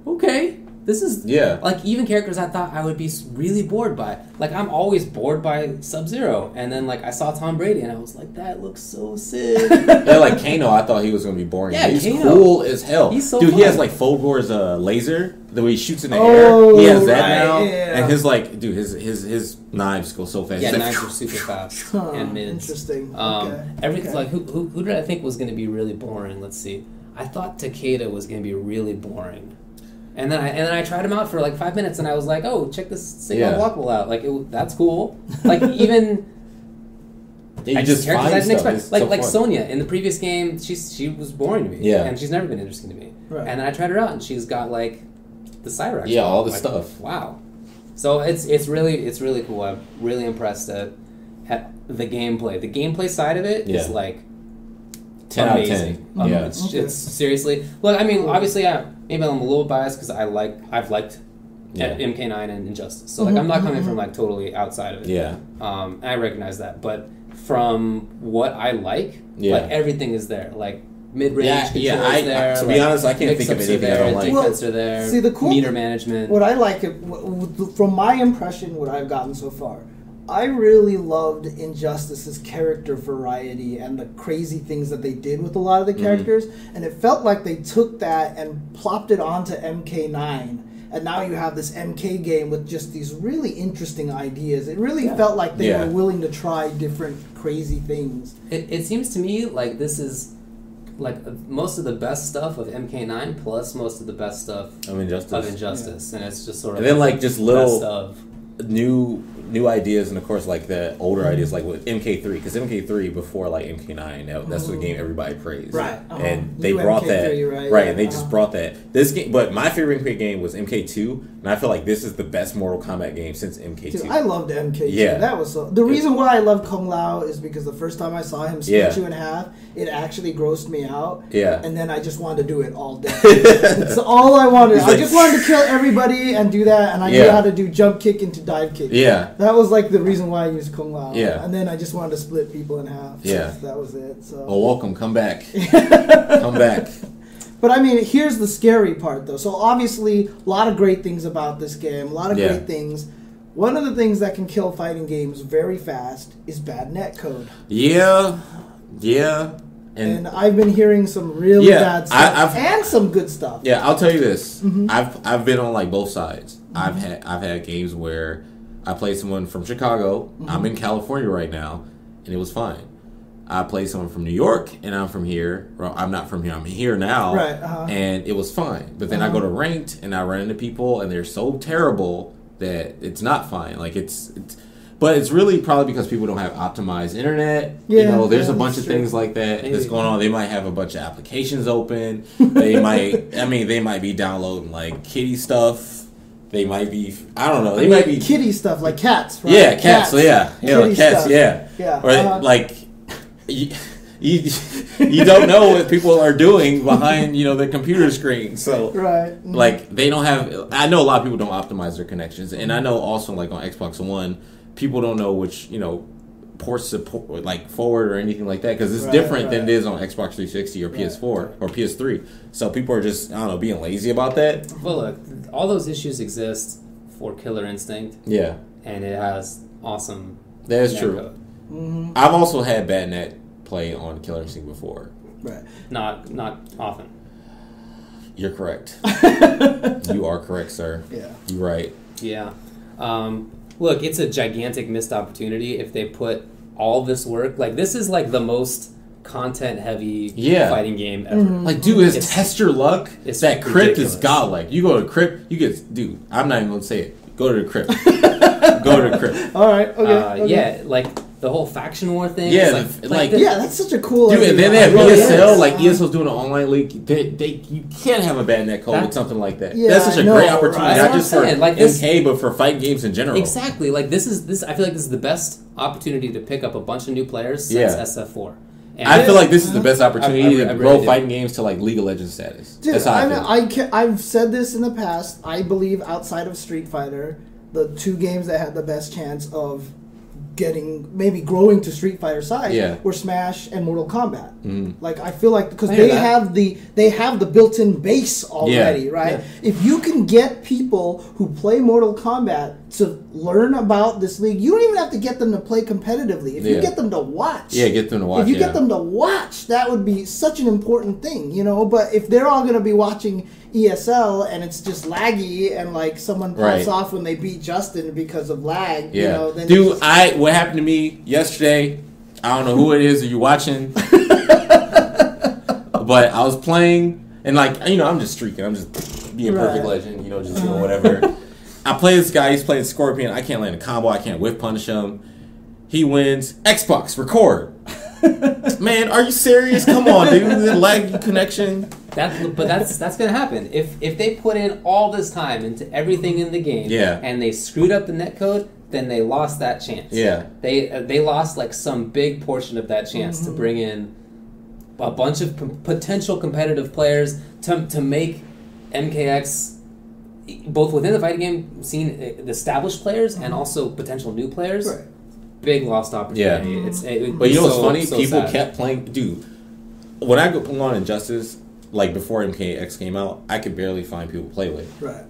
Okay. This is... Like, even characters I thought I would be really bored by. Like, I'm always bored by Sub-Zero. And then, like, I saw Tom Brady, and I was like, that looks so sick. Like, Kano, I thought he was going to be boring. Yeah, he's Kano. Cool as hell. He's so Dude, fun. He has, like, Fulgor's laser, the way he shoots in the air. He has that now. Yeah. And his, like... Dude, his knives go so fast. Yeah, knives are super fast. And mids. Interesting. Everything, like, who did I think was going to be really boring? Let's see. I thought Takeda was going to be really boring. And then I tried him out for like 5 minutes, and I was like, "Oh, check this single unblockable out! Like, that's cool." Like even I just characters I didn't expect. Like fun. Sonya in the previous game, she was boring to me. Yeah, and she's never been interesting to me. Right. And then I tried her out, and she's got like the Cyrax. Yeah, all the like, stuff. Wow. So it's really cool. I'm really impressed at the gameplay. The gameplay side of it is like 10 amazing. out of 10. It's seriously. Well, I mean, obviously, maybe I'm a little biased because I've liked MK9 and Injustice. So like, I'm not coming from like totally outside of it. Yeah. I recognize that, but from what I like everything is there. Like mid-range control is there. To be honest, I can't think of anything I don't like. Defense are there. See, the cool meter management. What I like, from my impression, what I've gotten so far, I really loved Injustice's character variety and the crazy things that they did with a lot of the characters, and it felt like they took that and plopped it onto MK9, and now you have this MK game with just these really interesting ideas. It really felt like they were willing to try different crazy things. It seems to me like this is like most of the best stuff of MK9 plus most of the best stuff of Injustice. And it's just sort of and then like just little best of new ideas, and of course like the older ideas like with MK3, because MK3 before like MK9, that's the game everybody praised, right? And they brought MK3, that and they just brought that this game. But my favorite MK game was MK2, and I feel like this is the best Mortal Kombat game since MK2. Dude, I loved MK2. Yeah, that was the reason why I loved Kung Lao is because the first time I saw him split you in half, it actually grossed me out. Yeah, and then I just wanted to do it all day. That's all I wanted. I just wanted to kill everybody and do that, and I knew how to do jump kick into dive kick. Yeah. That was like the reason why I used Kung Lao. Yeah. And then I just wanted to split people in half. Yeah. That was it. So. Oh, welcome. Come back. Come back. But I mean, here's the scary part, though. So obviously, a lot of great things about this game. A lot of great things. One of the things that can kill fighting games very fast is bad netcode. Yeah. Yeah. And I've been hearing some really bad stuff and some good stuff. Yeah, I'll tell you this. I've been on like both sides. I've had games where I played someone from Chicago. I'm in California right now, and it was fine. I played someone from New York, and I'm from here. Well, I'm not from here. I'm here now, and it was fine. But then I go to ranked, and I run into people, and they're so terrible that it's not fine. Like but it's really probably because people don't have optimized internet. Yeah, there's a bunch of things like that that's going on. They might have a bunch of applications open. They might be downloading like kitty stuff. They might be, I don't know. They might be kitty stuff like cats, right? Yeah, cats. Yeah, like cats. Stuff. Yeah. Or like you don't know what people are doing behind their computer screen. So like they don't have. I know a lot of people don't optimize their connections, and I know also like on Xbox One, people don't know which ports support like forward or anything like that because it's different than it is on Xbox 360 or PS4 or PS3. So people are just being lazy about that. Well, look, all those issues exist for Killer Instinct. Yeah, and it has awesome. That is true. I've also had bad net play on Killer Instinct before. Right. Not often. You're correct. You are correct, sir. Yeah. You're right. Yeah. Look, it's a gigantic missed opportunity if they put all this work. Like, this is like the most content-heavy fighting game ever. Like, dude, his test your luck. That crypt is godlike. You go to crypt, you get, dude, I'm not even going to say it. Go to the crypt. Go to the crypt. All right, okay. Yeah, like, the whole faction war thing. Yeah, yeah, that's such a cool dude, idea. And then they have ESL, like ESL's doing an online league. You can't have a bad netcode with something like that. Yeah, that's such a great opportunity, not just for MK, but for fighting games in general. Exactly. Like this. I feel like this is the best opportunity to pick up a bunch of new players since SF4. And I feel like this is the best opportunity to grow fighting games to like League of Legends status. Dude, that's how I feel. I've said this in the past. I believe outside of Street Fighter, the two games that had the best chance of growing to Street Fighter size were Smash and Mortal Kombat. Like I feel like because they have the built-in base already, right? Yeah. If you can get people who play Mortal Kombat to learn about this league, you don't even have to get them to play competitively. If you get them to watch, get them to watch. If you get them to watch, that would be such an important thing, But if they're all going to be watching ESL and it's just laggy and like someone pops off when they beat Justin because of lag, then dude, what happened to me yesterday, I don't know who it is that you're watching, but I was playing and like, I'm just streaking, I'm just being perfect legend, just doing whatever. I play this guy, he's playing Scorpion, I can't land a combo, I can't whiff punish him. He wins, Xbox, record. Man, are you serious? Come on, dude. The laggy connection. That's gonna happen if they put in all this time into everything in the game. And they screwed up the netcode, then they lost that chance. They lost like some big portion of that chance to bring in a bunch of potential competitive players to make MKX both within the fighting game scene established players and also potential new players. Right. Big lost opportunity. Yeah. But you know what's funny? People kept playing. Dude, when I go on Injustice, like before MKX came out, I could barely find people to play with. Right.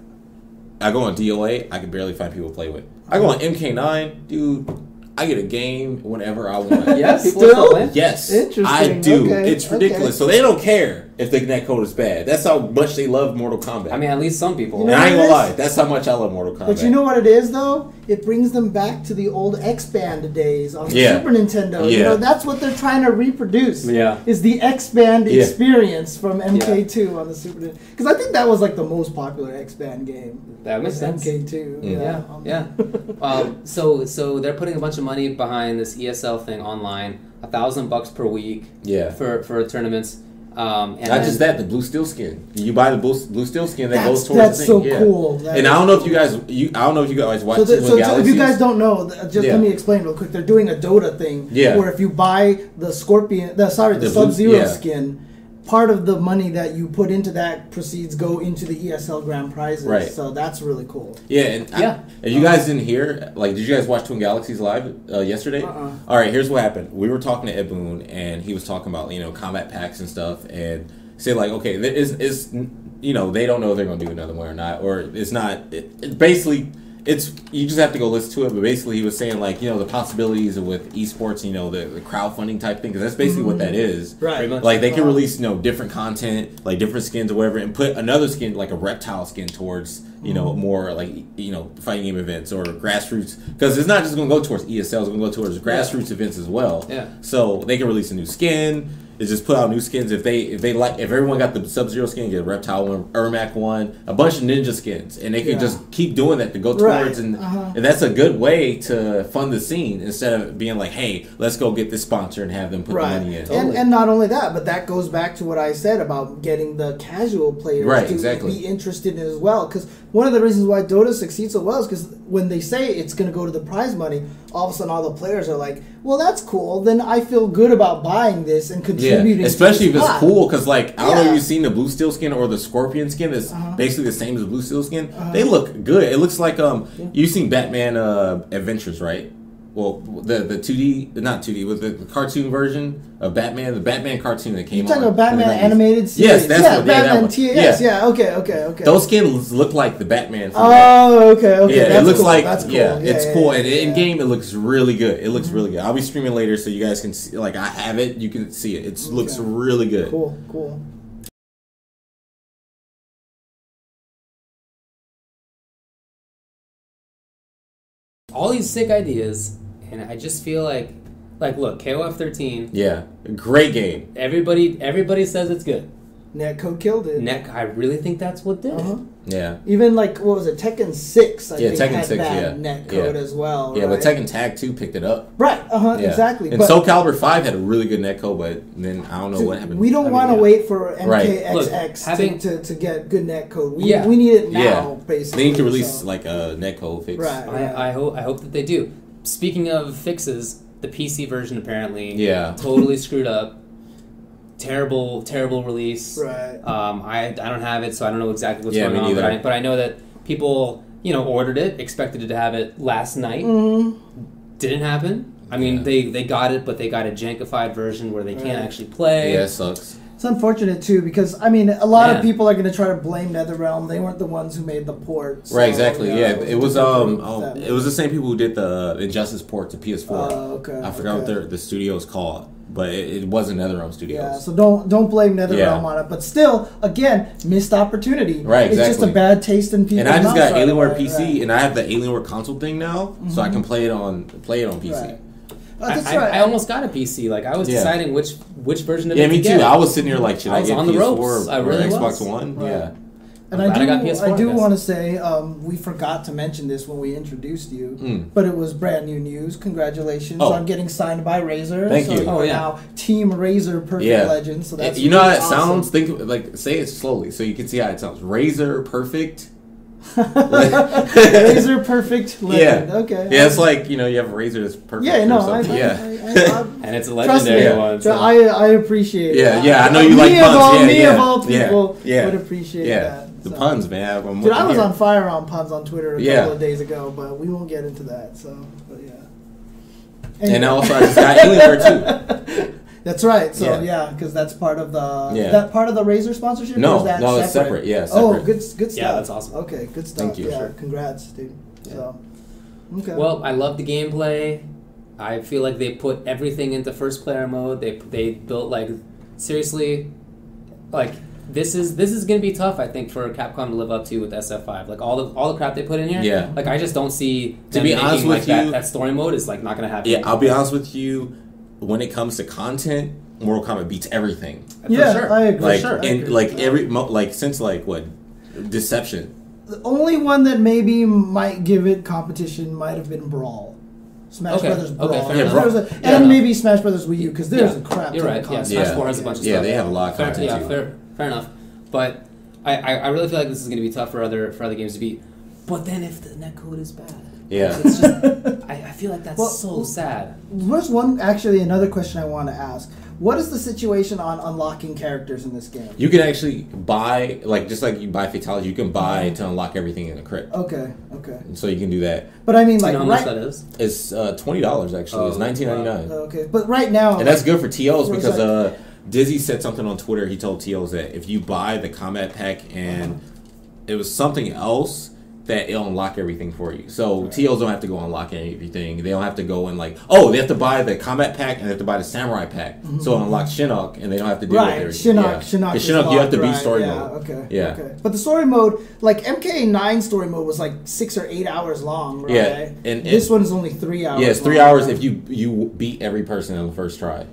I go on DOA, I could barely find people to play with. I go on MK9, dude, I get a game whenever I want. Yes, still? Yes, interesting. I do. Okay. It's ridiculous. So they don't care if the netcode is bad. That's how much they love Mortal Kombat. I mean, at least some people. And I ain't gonna lie, that's how much I love Mortal Kombat. But you know what it is, though? It brings them back to the old X-Band days on the Super Nintendo. Yeah. That's what they're trying to reproduce. Yeah. Is the X-Band experience from MK2 on the Super Nintendo. Because I think that was like the most popular X-Band game. That makes sense. MK2. Yeah. So they're putting a bunch of money behind this ESL thing online, $1,000 per week. For tournaments. And not just that, the blue steel skin. You buy the blue steel skin that goes towards that's the thing. That's so cool. That and I don't know if you guys watch so if you guys don't know, just let me explain real quick. They're doing a Dota thing where if you buy the Sub-Zero skin, part of the money that you put into that proceeds go into the ESL Grand Prizes. Right. So that's really cool. Yeah, and you guys didn't hear, like, did you guys watch Twin Galaxies live yesterday? All right, here's what happened. We were talking to Ed Boon, and he was talking about, combat packs and stuff, and say, like, okay, it's they don't know if they're going to do another one or not, or it's not, it's basically, you just have to go listen to it. But basically, he was saying like, you know, the possibilities with esports, you know, the crowdfunding type thing, because that's basically what that is. Right. Like they can release, you know, different content, like different skins or whatever, and put another skin, like a reptile skin, towards, you know, more like, you know, fighting game events or grassroots, because it's not just going to go towards ESL, it's going to go towards grassroots events as well. Yeah. So they can release a new skin. Is just put out new skins. If everyone got the Sub-Zero skin, get a Reptile one, Ermac one, a bunch of ninja skins, and they could just keep doing that to go towards, and that's a good way to fund the scene instead of being like, hey, let's go get this sponsor and have them put the money in. And not only that, but that goes back to what I said about getting the casual players to be interested in it as well. Because one of the reasons why Dota succeeds so well is because when they say it's going to go to the prize money, all of a sudden all the players are like, well, that's cool. Then I feel good about buying this and contributing. Yeah, especially if it's cool, because like, I don't know if you've seen the Blue Steel skin or the Scorpion skin that's basically the same as the Blue Steel skin. They look good. It looks like you've seen Batman Adventures, right? Well, the 2D, not 2D, with the cartoon version of Batman, the Batman cartoon that came out. You're talking about Batman animated series? Yes, that's what Batman TS. Yeah, okay. Those skins look like the Batman. Okay. Yeah, that's it looks cool. like, that's cool. It's cool. And in game, it looks really good. It looks really good. I'll be streaming later so you guys can see, like, I have it, you can see it. It looks really good. Cool. All these sick ideas, and I just feel like look, KOF 13. Yeah, great game. Everybody says it's good. Netcode killed it. I really think that's what did it. Yeah. Even like, what was it, Tekken 6, I think Tekken had 6, that netcode as well. Yeah, right? but Tekken Tag 2 picked it up. Right, exactly. And Soul Calibur 5 had a really good netcode, but then I don't know what happened. We don't want to wait for MKX to get good netcode. We need it now, basically. They need to release like a netcode fix. Right. I hope that they do. Speaking of fixes, the PC version apparently totally screwed up. Terrible release. Right. I don't have it, so I don't know exactly what's going on. But I know that people, ordered it, expected it to have it last night. Didn't happen. I mean, they got it, but they got a jankified version where they can't actually play. Yeah, it sucks. It's unfortunate too, because I mean, a lot of people are going to try to blame NetherRealm. They weren't the ones who made the port. So, right, exactly. It was it was the same people who did the Injustice port to PS4. I forgot what the studio is called, but it wasn't NetherRealm Studios. Yeah, so don't blame NetherRealm on it. But still, again, missed opportunity. Right, exactly. It's just a bad taste in people's mouths. And I just got Alienware PC, and I have the Alienware console thing now, so I can play it on PC. Right. I almost got a PC. Like, I was deciding which version of it to me get. too. I was sitting here like, should I get on the PS4 ropes. or really Xbox was. One? Right. Yeah. And I do want to say, we forgot to mention this when we introduced you, but it was brand new news. Congratulations on getting signed by Razer. Thank you. You are now Team Razer Perfect Legend. So that's how it awesome. sounds. Say it slowly so you can see how it sounds. Razer Perfect. Razer Perfect Legend. Okay. Yeah, it's like you have a Razer that's perfect. Yeah, no, and it's a legendary one. So I appreciate it. Yeah, I know you like puns. Me of all people would appreciate that. The puns, man. Dude, I was on fire on puns on Twitter a couple of days ago, but we won't get into that. But yeah. Anyway. And also, I just got Alienware too. That's right. So because that's part of the that part of the Razer sponsorship. No, or is that it's separate. Yeah, separate. Oh, good stuff. Yeah, that's awesome. Okay, good stuff. Thank you. Yeah, congrats, dude. Yeah. So, okay. Well, I love the gameplay. I feel like they put everything into first player mode. They built seriously, this is gonna be tough. I think for Capcom to live up to with SF5. Like all the crap they put in here. Yeah. Like I just don't see. To be honest with you, that story mode is not gonna happen. Yeah, I'll be honest with you. When it comes to content, Mortal Kombat beats everything. Yeah, for sure. I agree. Since Deception. The only one that maybe might give it competition might have been Brawl. Smash Brothers Brawl. Okay, maybe Smash Brothers Wii U, because there's a crap ton of content. Smash 4 has a bunch of stuff. Yeah, they have a lot of content too. Fair enough. But I really feel like this is going to be tough for other games to beat. But then if the netcode is bad... Yeah. It's just, I feel like that's so sad. There's another question I want to ask. What is the situation on unlocking characters in this game? You can actually buy, just like you buy fatalities, you can buy to unlock everything in the crypt. Okay. So you can do that. But I mean, how much that is? It's $20 actually. It's $19.99. Okay, but right now... And that's good for TOs because Dizzy said something on Twitter. He told TOs that if you buy the combat pack and it was something else... that it'll unlock everything for you. So TOs don't have to go unlock everything. They don't have to go and like, oh, they have to buy the combat pack and they have to buy the samurai pack. Mm-hmm. So it unlocks Shinnok and they don't have to deal with everything. Shinnok, you have to beat story mode. Okay. But the story mode, like MK9 story mode was like 6 or 8 hours long, right? Yeah. And this one is only 3 hours. Yeah, it's 3 hours if you beat every person on the first try.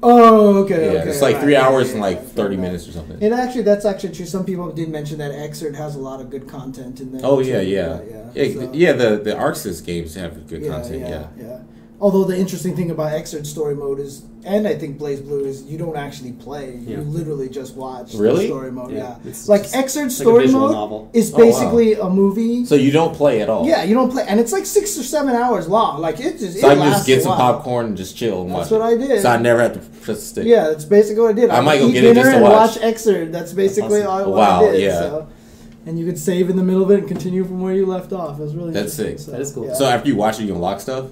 Oh, okay. Yeah, it's like 3 hours and like 30 minutes or something. That's actually true. Some people did mention that Xrd has a lot of good content in there. Oh yeah. The Arxis games have good content. Yeah. Although the interesting thing about Xrd story mode is, and I think BlazBlue is, you don't actually play. You literally just watch the story mode. Yeah. Like Xrd story mode is basically a movie. So you don't play at all. Yeah, you don't play, and it's like 6 or 7 hours long. Like it just. So I can just get some popcorn and just chill and watch. That's what I did. So I never have to press the stick. Yeah, that's basically what I did. I might go get it just to watch Xrd. That's basically all I did. Yeah. So. And you could save in the middle of it and continue from where you left off. It was really sick. So, that is cool. Yeah. So after you watch it, you unlock stuff?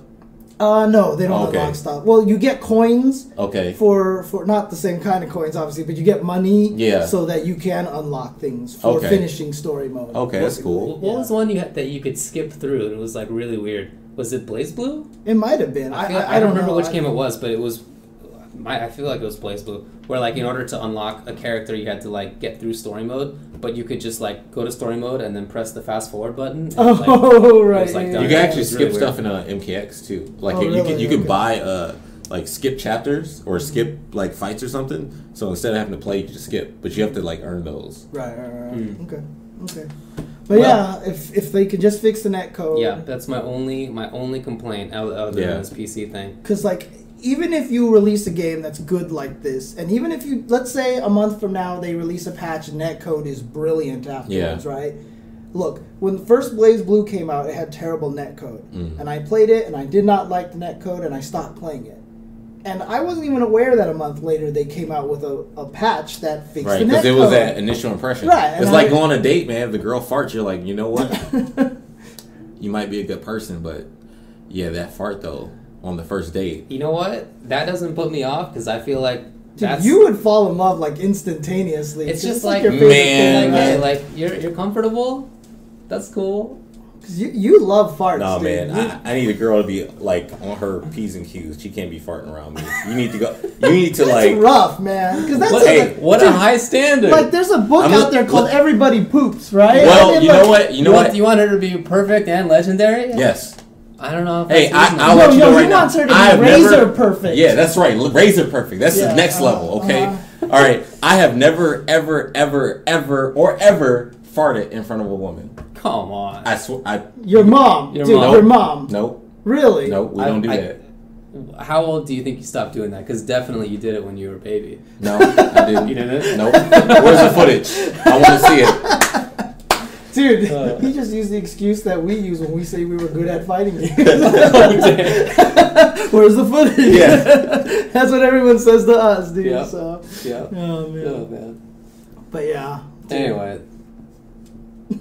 No, they don't unlock stuff. Well, you get coins. Okay. For not the same kind of coins, obviously, but you get money. Yeah. So that you can unlock things for finishing story mode. Okay, that's cool. What was the one that you could skip through and it was like really weird? Was it BlazBlue? It might have been. I don't remember which game it was, but it was. I feel like it was BlazBlue, where like in order to unlock a character, you had to like get through story mode, but you could just like go to story mode and then press the fast forward button. And, right. Like, you can actually skip really stuff in MKX too. Like you can buy like skip chapters or skip like fights or something. So instead of having to play, you just skip, but you have to like earn those. Right. Okay. But if they could just fix the netcode. Yeah, that's my only complaint other than this PC thing. Because like, even if you release a game that's good like this, and even if you, let's say a month from now they release a patch and netcode is brilliant afterwards, right? Look, when the first BlazBlue came out, it had terrible netcode. And I played it, and I did not like the netcode, and I stopped playing it. And I wasn't even aware that a month later they came out with a patch that fixed the netcode. Right, because it was that initial impression. Right. It's like going on a date, man. If the girl farts, you're like, you know what? You might be a good person, but yeah, that fart, though. On the first date. You know what? That doesn't put me off because I feel like you would fall in love like instantaneously. It's just like your favorite thing. Like you're comfortable. That's cool. Cause you love farts. No, dude. man. I need a girl to be like on her P's and Q's. She can't be farting around me. You need to go. You need to that's rough, man. Because that's what a high standard. Like there's a book out there called Everybody Poops, right? Well, you know what? You know what? You want her to be perfect and legendary? Yes. I don't know. Hey, I'll let you know right now. Wants her to be Razer perfect. Yeah, that's right. Razer perfect. That's the next level. Okay. All right. I have never, ever farted in front of a woman. Come on. I swear. Your mom. Your mom. Nope. Really? Nope. We don't do that. How old do you think you stopped doing that? Because definitely you did it when you were a baby. No, I didn't. You didn't? Nope. Where's the footage? I want to see it. Dude, he just used the excuse that we use when we say we were good at fighting games. Where's the footage? Yeah. That's what everyone says to us, dude. Yep. So. Yeah. Oh, man. But yeah. Anyway.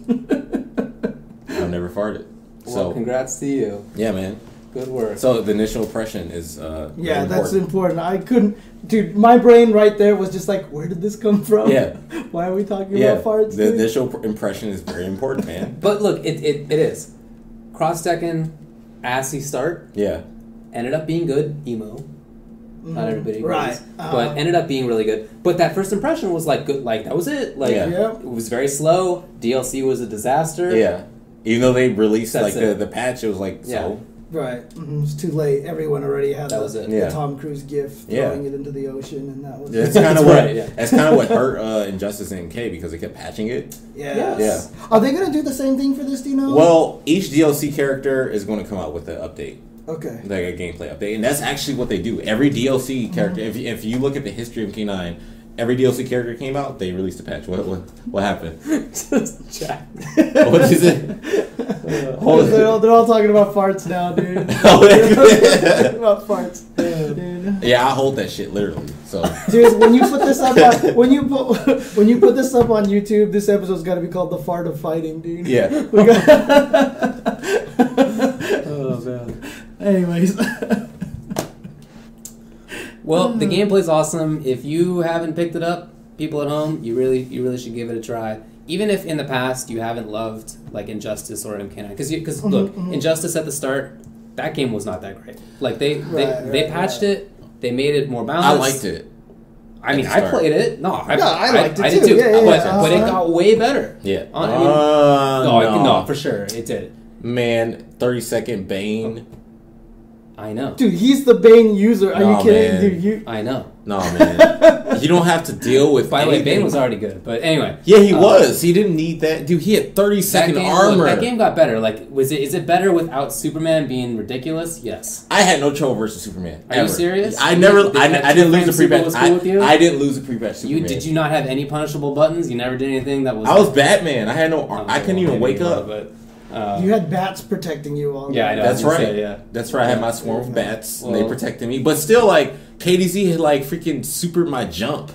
I've never farted. Well, congrats to you. Yeah, man. Good work. So the initial impression is yeah, that's important. I couldn't, dude. My brain right there was just like, where did this come from? Yeah. Why are we talking about farts? The initial impression is very important, man. But look, it is. Cross-Tekken, assy start. Yeah. Ended up being good. Emo. Not everybody agrees. Right. But ended up being really good. But that first impression was like good. Like that was it. Like it was very slow. DLC was a disaster. Yeah. Even though they released the patch, it was like so. Right. Mm-hmm. It was too late. Everyone already had the Tom Cruise gif throwing it into the ocean, and that was that's kind of what that's kind of what hurt Injustice MK because they kept patching it. Yeah. Yeah. Are they going to do the same thing for this? Do you know? Well, each DLC character is going to come out with an update. Okay. Like a gameplay update, and that's actually what they do. Every DLC character, if you look at the history of MK9, every DLC character came out, they released a patch. What happened? Just Jack. What is it? They're all talking about farts now, dude. About farts, dude. Yeah, I hold that shit literally. So, dude, when you put this up on when you put this up on YouTube, this episode's got to be called "The Fart of Fighting," dude. Yeah. Oh man. Anyways. Well, the gameplay's awesome. If you haven't picked it up, people at home, you really should give it a try. even if in the past you haven't loved like Injustice or MK9, because look, Injustice at the start, that game was not that great. Like they patched it, they made it more balanced. I liked it. I mean, I played it. I liked it I too. did too. Yeah, but it got way better. Yeah. No, for sure it did. Man, 30-second Bane. I know. Dude, he's the Bane user. Are you kidding? Dude, I know. No, man. You don't have to deal with By the way, Bane was already good, but anyway. Yeah, he was. He didn't need that. Dude, he had 30-second armor. Look, that game got better. Like, is it better without Superman being ridiculous? Yes. I had no trouble versus Superman. Are you serious? I didn't lose a pre-patch. I didn't lose a pre-patch Superman. Did you not have any punishable buttons? You never did anything that was... I was Batman. I had no... I couldn't even wake up. You had bats protecting you all day. Yeah, I know. That's right. That's right. I had my swarm of bats, and they protected me. But still, like, KDZ had, like, freaking supered my jump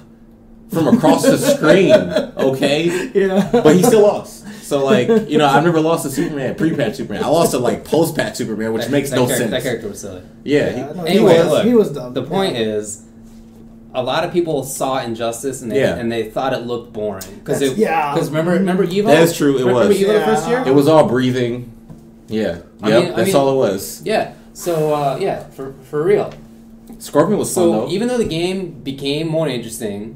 from across the screen, okay? Yeah. But he still lost. So, like, you know, I've never lost to Superman, pre-patch Superman. I lost to, like, post-patch Superman, which makes no sense. That character was silly. Yeah. He was dumb. The point is... A lot of people saw Injustice and they thought it looked boring because remember Evo? That's true. Remember Evo the first year? It was all breathing. Yeah. That's all it was. Yeah. So for real. Scorpion was fun though. Even though the game became more interesting,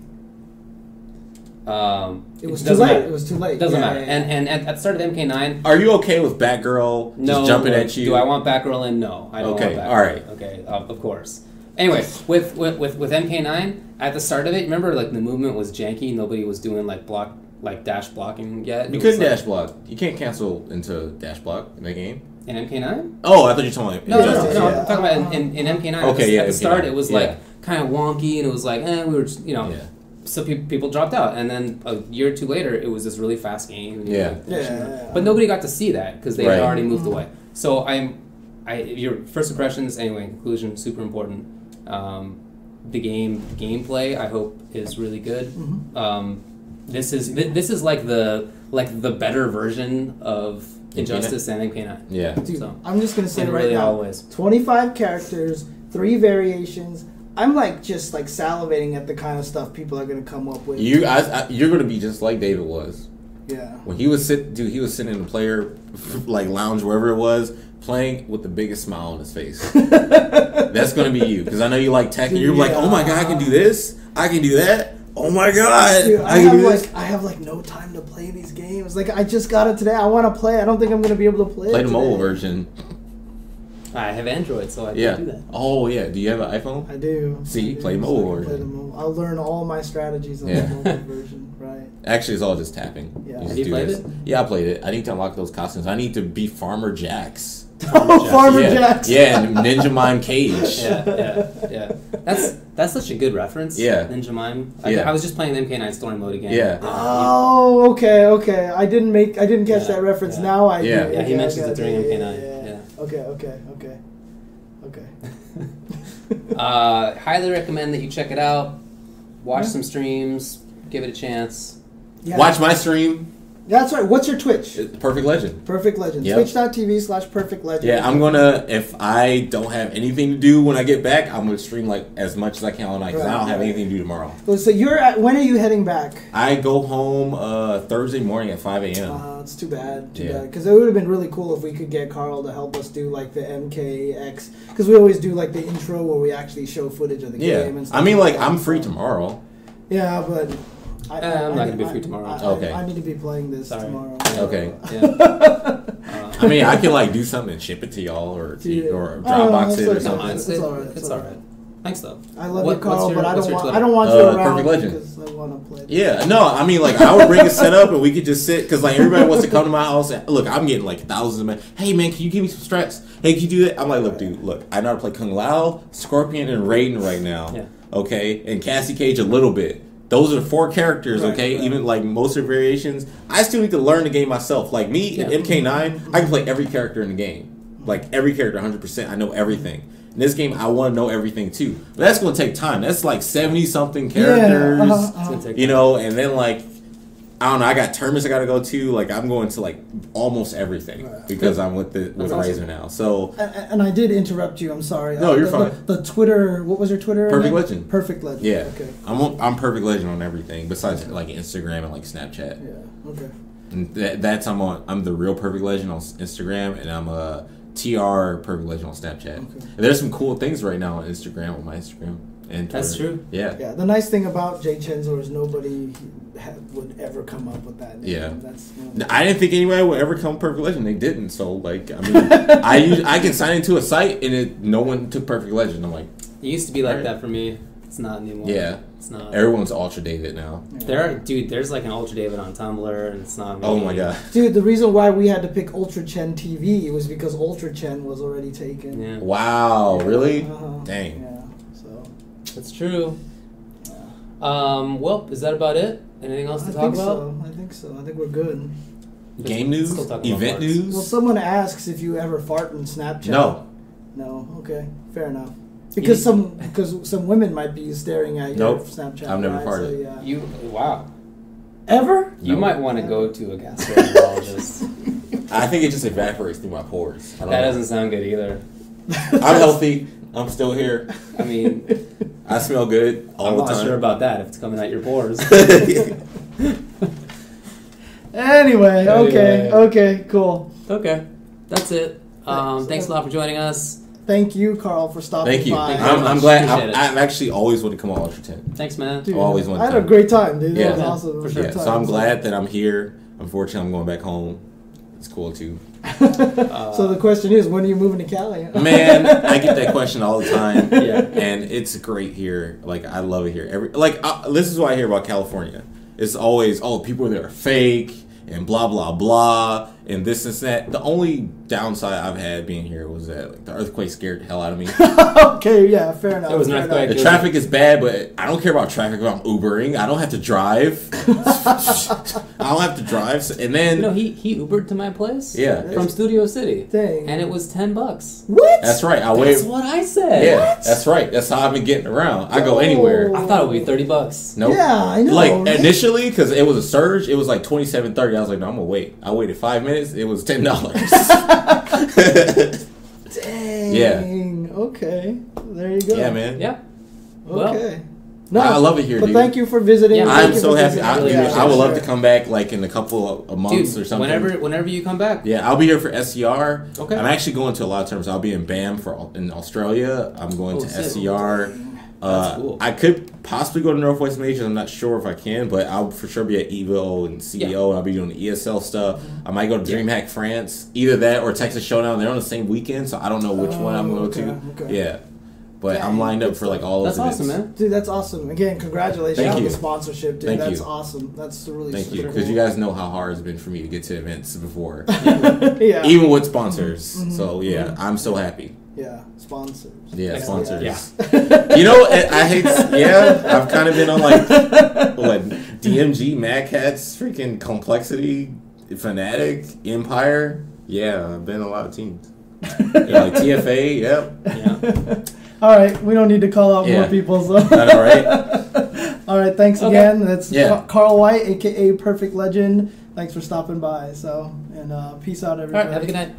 it was too late. It was too late. Doesn't matter. And at the start of MK9, are you okay with Batgirl just jumping at you? Do I want Batgirl in? No, I don't want Batgirl. All right. Okay, of course. Anyway, with MK9, at the start of it, remember like the movement was janky. Nobody was doing like dash blocking yet. You couldn't dash block. You can't cancel into dash block in that game. In MK9? Oh, I thought you were talking about No. I'm talking about in MK9. Okay, at the start, it was like kind of wonky, and it was like, we were just, So people dropped out, and then a year or two later, it was this really fast game. But nobody got to see that because they had already moved away. So your first impressions, anyway, conclusion, super important. The gameplay, I hope, is really good. This is like the better version of Injustice and MK9. Yeah. Dude, so, I'm just gonna say right now, always. 25 characters, 3 variations. I'm just salivating at the kind of stuff people are gonna come up with. You're gonna be just like David was. Yeah. When he was sitting in the player lounge, wherever it was, playing with the biggest smile on his face. That's gonna be you, because I know you like tech, and you're like, oh my god, I can do this, I can do that. Oh my god! Dude, I have no time to play these games. I just got it today. I want to play. I don't think I'm gonna be able to play it. Play the mobile version. I have Android, so I can do that. Oh yeah. Do you have an iPhone? I do. See, play mobile version. I'll learn all my strategies on the mobile version. Right. Actually, it's all just tapping. Yeah. Have you played it? Yeah, I played it. I need to unlock those costumes. I need to be Farmer Jax. Farmer Jax. Yeah, Ninja Mime Cage. Yeah. That's such a good reference. Yeah. Ninja Mime. I was just playing the MK9 story mode again. Yeah. Oh, okay. I didn't catch that reference. Yeah. Now I do. Yeah, he mentions it during MK9. Yeah. Okay. Highly recommend that you check it out. Watch some streams. Give it a chance. Yeah. Watch my stream. That's right. What's your Twitch? Perfect Legend. Perfect Legend. Yep. Twitch.tv/Perfect Legend. Yeah, I'm gonna, if I don't have anything to do when I get back, I'm gonna stream as much as I can all night, because I don't have anything to do tomorrow. So when are you heading back? I go home Thursday morning at 5 a.m. It's too bad. Because it would have been really cool if we could get Carl to help us do the MKX, because we always do the intro where we actually show footage of the game and stuff. I mean, I'm free tomorrow. Yeah, but I'm not going to be free tomorrow. Okay. I need to be playing this tomorrow. Okay. Yeah. I mean, I can do something and ship it to y'all, or Dropbox it or something. It's all right. Thanks though. I love you, Carl, but I don't want you around Perfect Legend. because I want to play. Yeah, no, I mean, I would bring a setup and we could just sit, because everybody wants to come to my house. And, look, I'm getting thousands of men. Hey man, can you give me some strats? Hey, can you do that? I'm like, look, dude, I know how to play Kung Lao, Scorpion, and Raiden right now. Yeah. Okay, and Cassie Cage a little bit. Those are 4 characters, okay? Right. Even most of the variations. I still need to learn the game myself. In MK9, I can play every character in the game. Every character 100%. I know everything. In this game, I want to know everything too. But that's going to take time. That's 70-something characters, and then I don't know. I got tournaments I got to go to. Like I'm going to like almost everything because I'm with Razer now. So and I did interrupt you. I'm sorry. No, you're fine. The Twitter. What was your Twitter? Perfect Legend. Perfect Legend. Yeah. Okay. I'm Perfect Legend on everything besides like Instagram and like Snapchat. Yeah. Okay. And that's I'm the real Perfect Legend on Instagram, and I'm a TR Perfect Legend on Snapchat. Okay. And there's some cool things right now on Instagram on my Instagram. And that's true. Yeah. Yeah. The nice thing about jchensor is nobody would ever come up with that name. Yeah. That's. I didn't think anybody would ever come Perfect Legend. They didn't. So like, I mean, I can sign into a site and no one took Perfect Legend. I'm like, it used to be like that for me. It's not anymore. Yeah. It's not. Everyone's Ultra David now. Yeah. There's like an Ultra David on Tumblr, and it's not. Oh my god. Dude, the reason why we had to pick UltraChenTV was because UltraChen was already taken. Yeah. Wow. Yeah. Really? Dang. Yeah. That's true. Well, is that about it? Anything else to talk about? I think so. I think we're good. Game news? Event news? Well, someone asks if you ever fart in Snapchat. No. No. Okay. Fair enough. Because some women might be staring at your Snapchat. I've never farted. So, yeah. Wow. Ever? You might want to go to a gastroenterologist. I think it just evaporates through my pores. That doesn't sound good either. I'm healthy. I'm still here. I mean, I smell good all the time. I'm not sure about that if it's coming out your pores. Anyway, okay, cool. Okay, that's it. Thanks a lot for joining us. Thank you, Carl, for stopping Thank you. by. I'm glad. I've actually always wanted to come on Ultra 10. Thanks, man. Dude, I always wanted. I had a great time, dude. Yeah. That was awesome. For sure. Yeah. So I'm glad that I'm here. Unfortunately, I'm going back home. It's cool too. So the question is, when are you moving to Cali? Man, I get that question all the time. Yeah. And it's great here. Like I love it here. This is what I hear about California. It's always, people there are fake and blah blah blah and this and that. The only downside I've had being here was that the earthquake scared the hell out of me. Okay, yeah, fair enough. It was an earthquake. The traffic is bad, but I don't care about traffic if I'm Ubering. I don't have to drive. I don't have to drive. And then he Ubered to my place. Yeah, from Studio City. Dang. And it was $10. What? That's right. That's what I said. Yeah, what? that's right. That's how I've been getting around. I go anywhere. I thought it would be $30. Nope. Yeah, I know. Like right? initially, because it was a surge, it was like $27.30. I was like, no, I'm gonna wait. I waited 5 minutes. It was $10. Dang. Yeah. Okay. There you go. Yeah, man. Yeah. Okay. No, I love it here, but dude. thaning you for visiting. Yeah, I'm so happy. I would love sure. to come back like in a couple of months or something. Whenever you come back. Yeah, I'll be here for SCR. Okay. I'm actually going to a lot of tournaments. I'll be in BAM in Australia. I'm going to SCR. That's cool. I could possibly go to Northwest Majors. I'm not sure if I can, but I'll for sure be at EVO and CEO. Yeah. I'll be doing the ESL stuff. I might go to DreamHack France. Either that or Texas Showdown. They're on the same weekend, so I don't know which one I'm going to. Okay. Yeah. But I'm lined up for like all those events. That's awesome, man. Dude, that's awesome. Again, congratulations on the sponsorship, dude. Thank that's you. Awesome. That's really Thank you. cool. Because you guys know how hard it's been for me to get to events before. Yeah. Even with sponsors. Mm-hmm. So, yeah, I'm so happy. Yeah, sponsors. Yeah, sponsors. Yeah. You know, I hate... Yeah, I've kind of been on like... What? DMG, Mad Cats, freaking Complexity, Fnatic, Empire. Yeah, I've been on a lot of teams. Yeah, like TFA, yep. Yeah. All right, we don't need to call out more people. So. That all right? All right, thanks again. That's Carl White, a.k.a. Perfect Legend. Thanks for stopping by. So, and peace out, everybody. All right, have a good night.